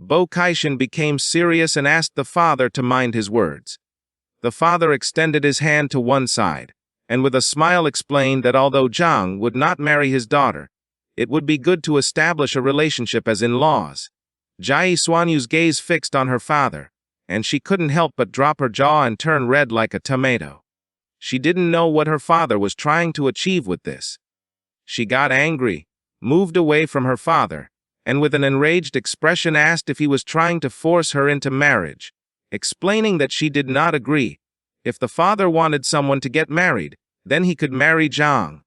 Bo Kaishin became serious and asked the father to mind his words. The father extended his hand to one side, and with a smile explained that although Zhang would not marry his daughter, it would be good to establish a relationship as in-laws. Jai Xuanyu's gaze fixed on her father, and she couldn't help but drop her jaw and turn red like a tomato. She didn't know what her father was trying to achieve with this. She got angry, moved away from her father, and with an enraged expression asked if he was trying to force her into marriage, explaining that she did not agree. If the father wanted someone to get married, then he could marry Zhang.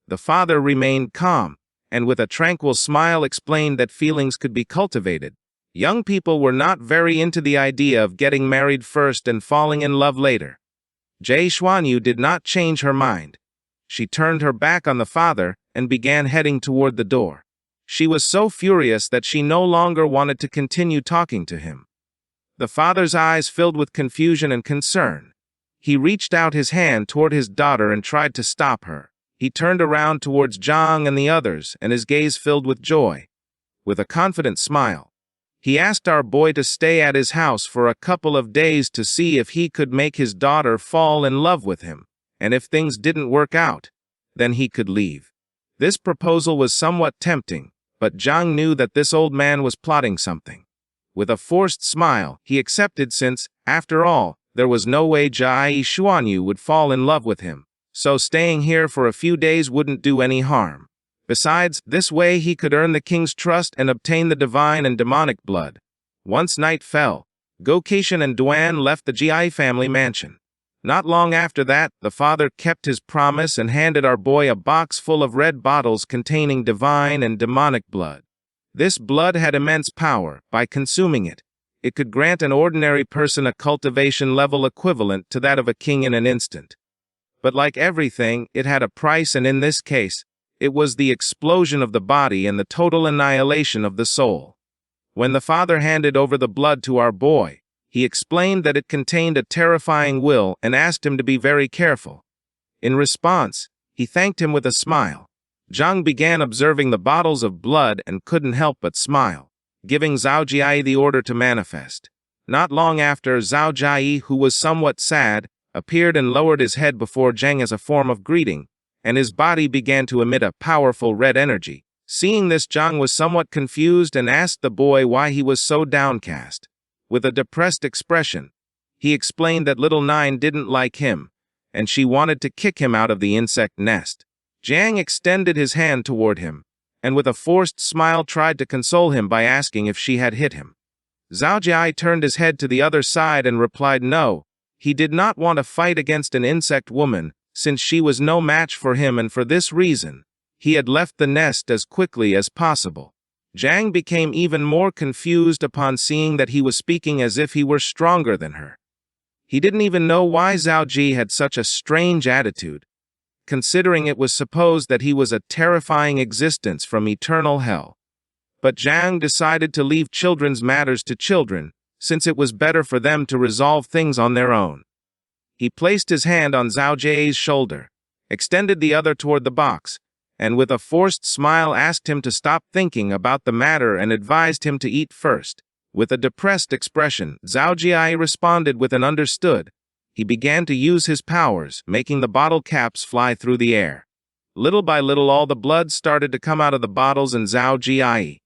The father remained calm, and with a tranquil smile explained that feelings could be cultivated. Young people were not very into the idea of getting married first and falling in love later. Jai Xuanyu did not change her mind. She turned her back on the father and began heading toward the door. She was so furious that she no longer wanted to continue talking to him. The father's eyes filled with confusion and concern. He reached out his hand toward his daughter and tried to stop her. He turned around towards Zhang and the others, and his gaze filled with joy. With a confident smile, he asked our boy to stay at his house for a couple of days to see if he could make his daughter fall in love with him, and if things didn't work out, then he could leave. This proposal was somewhat tempting, but Zhang knew that this old man was plotting something. With a forced smile, he accepted since, after all, there was no way Jai Xuanyu would fall in love with him, so staying here for a few days wouldn't do any harm. Besides, this way he could earn the king's trust and obtain the divine and demonic blood. Once night fell, Go Keishan and Duan left the Ji family mansion. Not long after that, the father kept his promise and handed our boy a box full of red bottles containing divine and demonic blood. This blood had immense power. By consuming it, it could grant an ordinary person a cultivation level equivalent to that of a king in an instant. But like everything, it had a price, and in this case, it was the explosion of the body and the total annihilation of the soul. When the father handed over the blood to our boy, he explained that it contained a terrifying will and asked him to be very careful. In response, he thanked him with a smile. Zhang began observing the bottles of blood and couldn't help but smile, giving Zhao Jia the order to manifest. Not long after, Zhao Jia, who was somewhat sad, appeared and lowered his head before Zhang as a form of greeting, and his body began to emit a powerful red energy. Seeing this, Zhang was somewhat confused and asked the boy why he was so downcast. With a depressed expression, he explained that little Nine didn't like him, and she wanted to kick him out of the insect nest. Zhang extended his hand toward him, and with a forced smile tried to console him by asking if she had hit him. Zhao Jia turned his head to the other side and replied no, he did not want to fight against an insect woman, since she was no match for him, and for this reason, he had left the nest as quickly as possible. Zhang became even more confused upon seeing that he was speaking as if he were stronger than her. He didn't even know why Zhao Ji had such a strange attitude, considering it was supposed that he was a terrifying existence from eternal hell. But Zhang decided to leave children's matters to children, since it was better for them to resolve things on their own. He placed his hand on Zhao Ji's shoulder, extended the other toward the box, and with a forced smile asked him to stop thinking about the matter and advised him to eat first. With a depressed expression, Zhao Jia responded with an understood. He began to use his powers, making the bottle caps fly through the air. Little by little all the blood started to come out of the bottles, and Zhao Jia,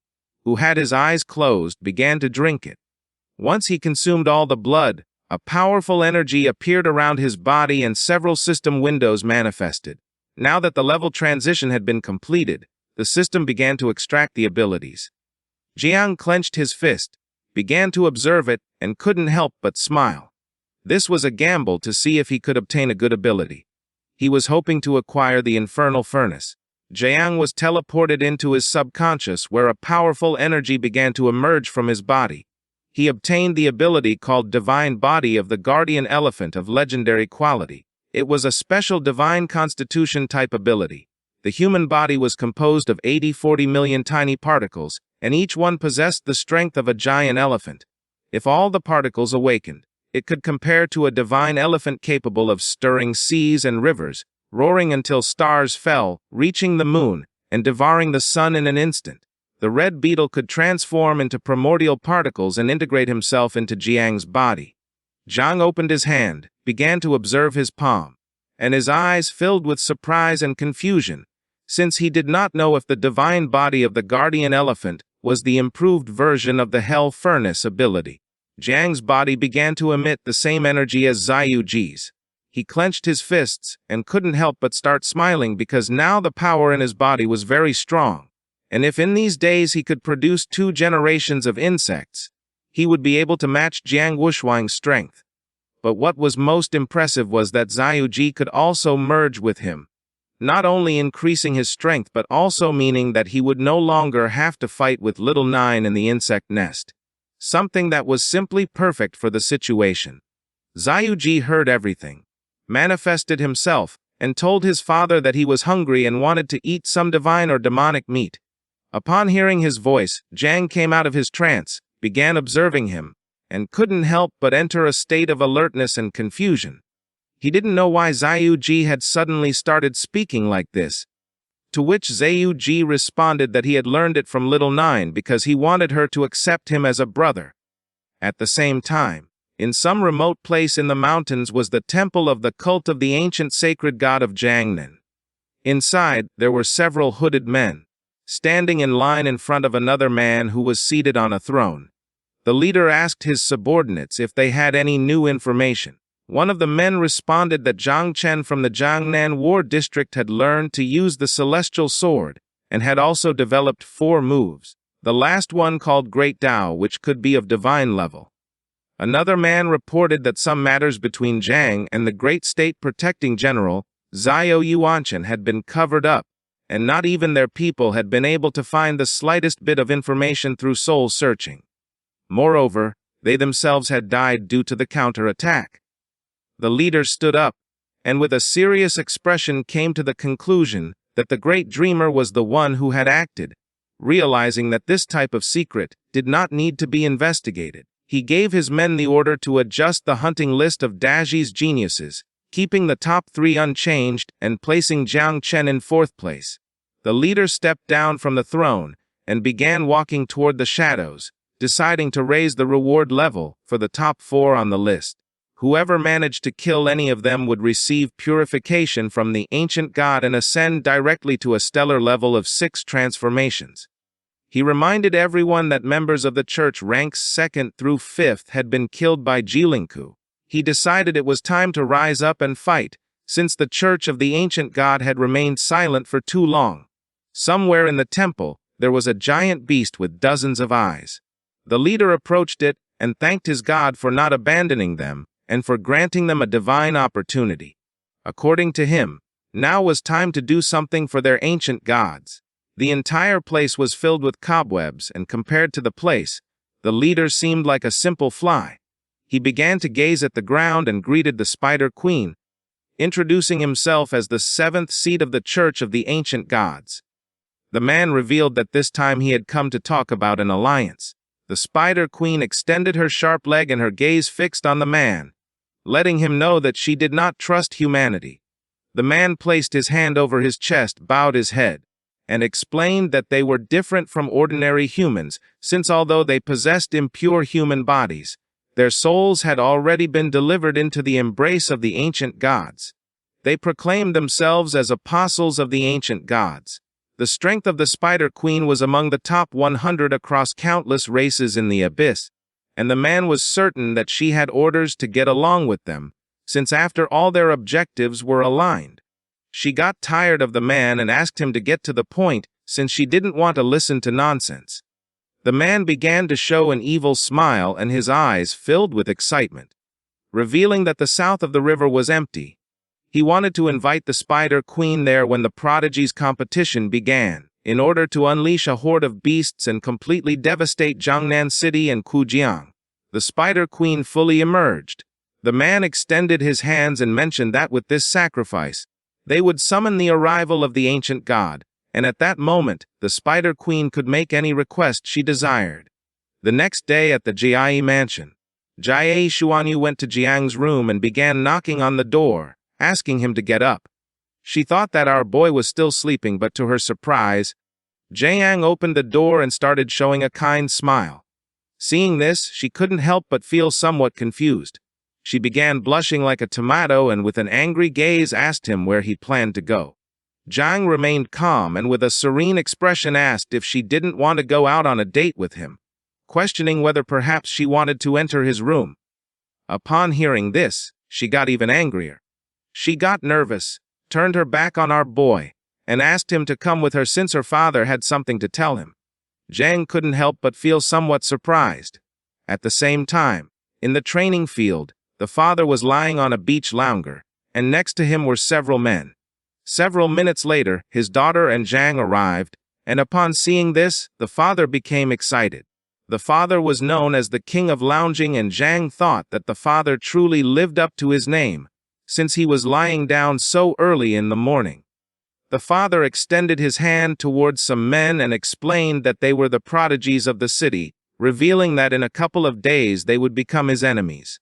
who had his eyes closed, began to drink it. Once he consumed all the blood, a powerful energy appeared around his body and several system windows manifested. Now that the level transition had been completed, the system began to extract the abilities. Jiang clenched his fist, began to observe it, and couldn't help but smile. This was a gamble to see if he could obtain a good ability. He was hoping to acquire the Infernal Furnace. Jiang was teleported into his subconscious, where a powerful energy began to emerge from his body. He obtained the ability called Divine Body of the Guardian Elephant of legendary quality. It was a special divine constitution type ability. The human body was composed of 40 million tiny particles, and each one possessed the strength of a giant elephant. If all the particles awakened, it could compare to a divine elephant capable of stirring seas and rivers, roaring until stars fell, reaching the moon, and devouring the sun in an instant. the red beetle could transform into primordial particles and integrate himself into Jiang's body. Jiang opened his hand, began to observe his palm, and his eyes filled with surprise and confusion, since he did not know if the divine body of the guardian elephant was the improved version of the hell furnace ability. Jiang's body began to emit the same energy as Ziyuji's. He clenched his fists and couldn't help but start smiling because now the power in his body was very strong, and if in these days he could produce 2 generations of insects, he would be able to match Jiang Wushuang's strength. But what was most impressive was that Ziyuji could also merge with him, not only increasing his strength but also meaning that he would no longer have to fight with Little Nine in the insect nest. Something that was simply perfect for the situation. Ziyuji heard everything, manifested himself, and told his father that he was hungry and wanted to eat some divine or demonic meat. Upon hearing his voice, Jiang came out of his trance, began observing him, and couldn't help but enter a state of alertness and confusion. He didn't know why Ziyuji had suddenly started speaking like this, to which Ziyuji responded that he had learned it from Little Nine because he wanted her to accept him as a brother. At the same time, in some remote place in the mountains was the temple of the cult of the ancient sacred god of Jiangnan. Inside, there were several hooded men, standing in line in front of another man who was seated on a throne. The leader asked his subordinates if they had any new information. One of the men responded that Zhang Chen from the Jiangnan War District had learned to use the celestial sword, and had also developed 4 moves, the last one called Great Tao, which could be of divine level. Another man reported that some matters between Jiang and the great state-protecting general, Zhao Yuanchen, had been covered up, and not even their people had been able to find the slightest bit of information through soul searching. Moreover, they themselves had died due to the counterattack. The leader stood up, and with a serious expression came to the conclusion that the great dreamer was the one who had acted. Realizing that this type of secret did not need to be investigated, he gave his men the order to adjust the hunting list of Daji's geniuses, keeping the top 3 unchanged and placing Jiang Chen in 4th place. The leader stepped down from the throne and began walking toward the shadows, deciding to raise the reward level for the top 4 on the list. Whoever managed to kill any of them would receive purification from the ancient god and ascend directly to a stellar level of 6 transformations. He reminded everyone that members of the church ranks 2nd through 5th had been killed by Jilinku. He decided it was time to rise up and fight, since the church of the ancient god had remained silent for too long. Somewhere in the temple, there was a giant beast with dozens of eyes. The leader approached it and thanked his god for not abandoning them, and for granting them a divine opportunity. According to him, now was time to do something for their ancient gods. The entire place was filled with cobwebs, and compared to the place, the leader seemed like a simple fly. He began to gaze at the ground and greeted the Spider Queen, introducing himself as the 7th seat of the Church of the Ancient Gods. The man revealed that this time he had come to talk about an alliance. The Spider Queen extended her sharp leg and her gaze fixed on the man, letting him know that she did not trust humanity. The man placed his hand over his chest, bowed his head, and explained that they were different from ordinary humans, since although they possessed impure human bodies, their souls had already been delivered into the embrace of the ancient gods. They proclaimed themselves as apostles of the ancient gods. The strength of the Spider Queen was among the top 100 across countless races in the abyss, and the man was certain that she had orders to get along with them, since after all their objectives were aligned. She got tired of the man and asked him to get to the point, since she didn't want to listen to nonsense. The man began to show an evil smile and his eyes filled with excitement, revealing that the south of the river was empty. He wanted to invite the Spider Queen there when the prodigies competition began, in order to unleash a horde of beasts and completely devastate Jiangnan City and Kujiang. The Spider Queen fully emerged. The man extended his hands and mentioned that with this sacrifice, they would summon the arrival of the ancient god, and at that moment, the Spider Queen could make any request she desired. The next day at the Jiai mansion, Jiai Xuanyu went to Jiang's room and began knocking on the door, asking him to get up. She thought that our boy was still sleeping, but to her surprise, Jiang opened the door and started showing a kind smile. Seeing this, she couldn't help but feel somewhat confused. She began blushing like a tomato and with an angry gaze asked him where he planned to go. Jiang remained calm and with a serene expression asked if she didn't want to go out on a date with him, questioning whether perhaps she wanted to enter his room. Upon hearing this, she got even angrier. She got nervous, turned her back on our boy, and asked him to come with her since her father had something to tell him. Jiang couldn't help but feel somewhat surprised. At the same time, in the training field, the father was lying on a beach lounger, and next to him were several men. Several minutes later, his daughter and Jiang arrived, and upon seeing this, the father became excited. The father was known as the king of lounging, and Jiang thought that the father truly lived up to his name, since he was lying down so early in the morning. The father extended his hand towards some men and explained that they were the prodigies of the city, revealing that in a couple of days they would become his enemies.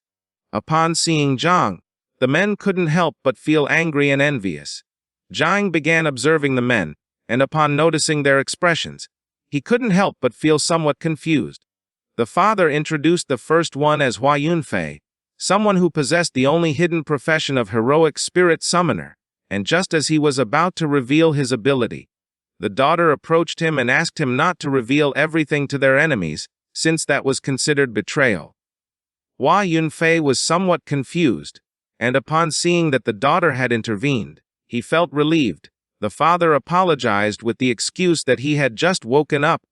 Upon seeing Jiang, the men couldn't help but feel angry and envious. Jiang began observing the men, and upon noticing their expressions, he couldn't help but feel somewhat confused. The father introduced the first one as Hua Yunfei, someone who possessed the only hidden profession of heroic spirit summoner, and just as he was about to reveal his ability, the daughter approached him and asked him not to reveal everything to their enemies, since that was considered betrayal. Hua Yunfei was somewhat confused, and upon seeing that the daughter had intervened, he felt relieved. The father apologized with the excuse that he had just woken up.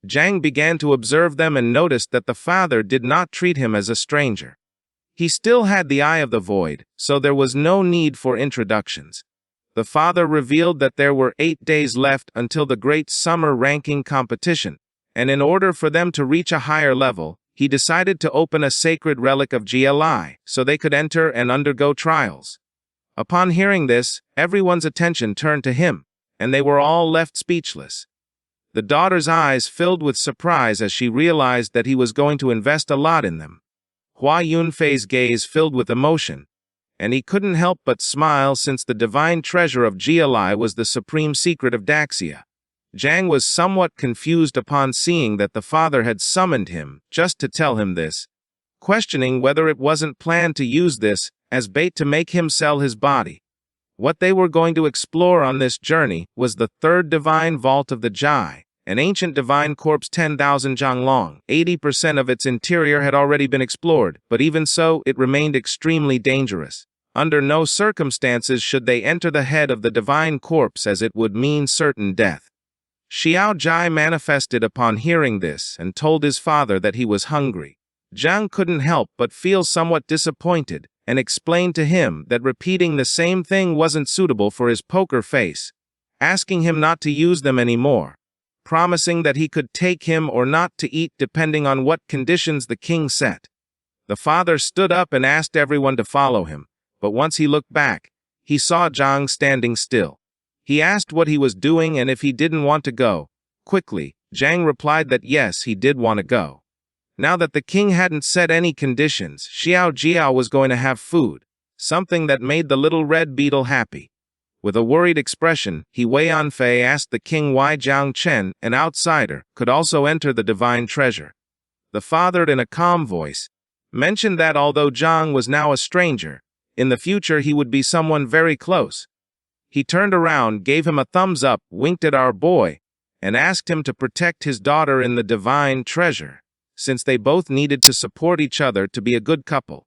Jiang began to observe them and noticed that the father did not treat him as a stranger. He still had the eye of the void, so there was no need for introductions. The father revealed that there were 8 days left until the great summer ranking competition, and in order for them to reach a higher level, he decided to open a sacred relic of GLI so they could enter and undergo trials. Upon hearing this, everyone's attention turned to him, and they were all left speechless. The daughter's eyes filled with surprise as she realized that he was going to invest a lot in them. Hua Yunfei's gaze filled with emotion, and he couldn't help but smile since the divine treasure of GLI was the supreme secret of Daxia. Jiang was somewhat confused upon seeing that the father had summoned him just to tell him this, questioning whether it wasn't planned to use this as bait to make him sell his body. What they were going to explore on this journey was the third divine vault of the Jai, an ancient divine corpse 10,000 zhang long. 80% of its interior had already been explored, but even so, it remained extremely dangerous. Under no circumstances should they enter the head of the divine corpse, as it would mean certain death. Xiao Jai manifested upon hearing this and told his father that he was hungry. Jiang couldn't help but feel somewhat disappointed, and explained to him that repeating the same thing wasn't suitable for his poker face, asking him not to use them anymore, promising that he could take him or not to eat depending on what conditions the king set. The father stood up and asked everyone to follow him, but once he looked back, he saw Jiang standing still. He asked what he was doing and if he didn't want to go. Quickly, Jiang replied that yes, he did want to go. Now that the king hadn't set any conditions, Xiao Jiao was going to have food, something that made the little red beetle happy. With a worried expression, Wei Yanfei asked the king why Jiang Chen, an outsider, could also enter the divine treasure. The father, in a calm voice, mentioned that although Jiang was now a stranger, in the future he would be someone very close. He turned around, gave him a thumbs up, winked at our boy, and asked him to protect his daughter in the divine treasure, since they both needed to support each other to be a good couple.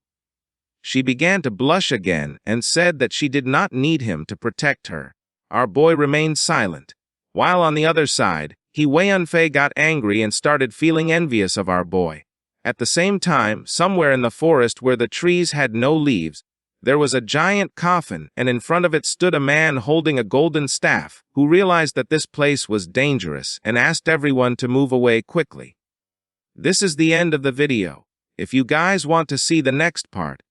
She began to blush again and said that she did not need him to protect her. Our boy remained silent, while on the other side, Wei Yanfei got angry and started feeling envious of our boy. At the same time, somewhere in the forest where the trees had no leaves, there was a giant coffin, and in front of it stood a man holding a golden staff, who realized that this place was dangerous and asked everyone to move away quickly. This is the end of the video. If you guys want to see the next part,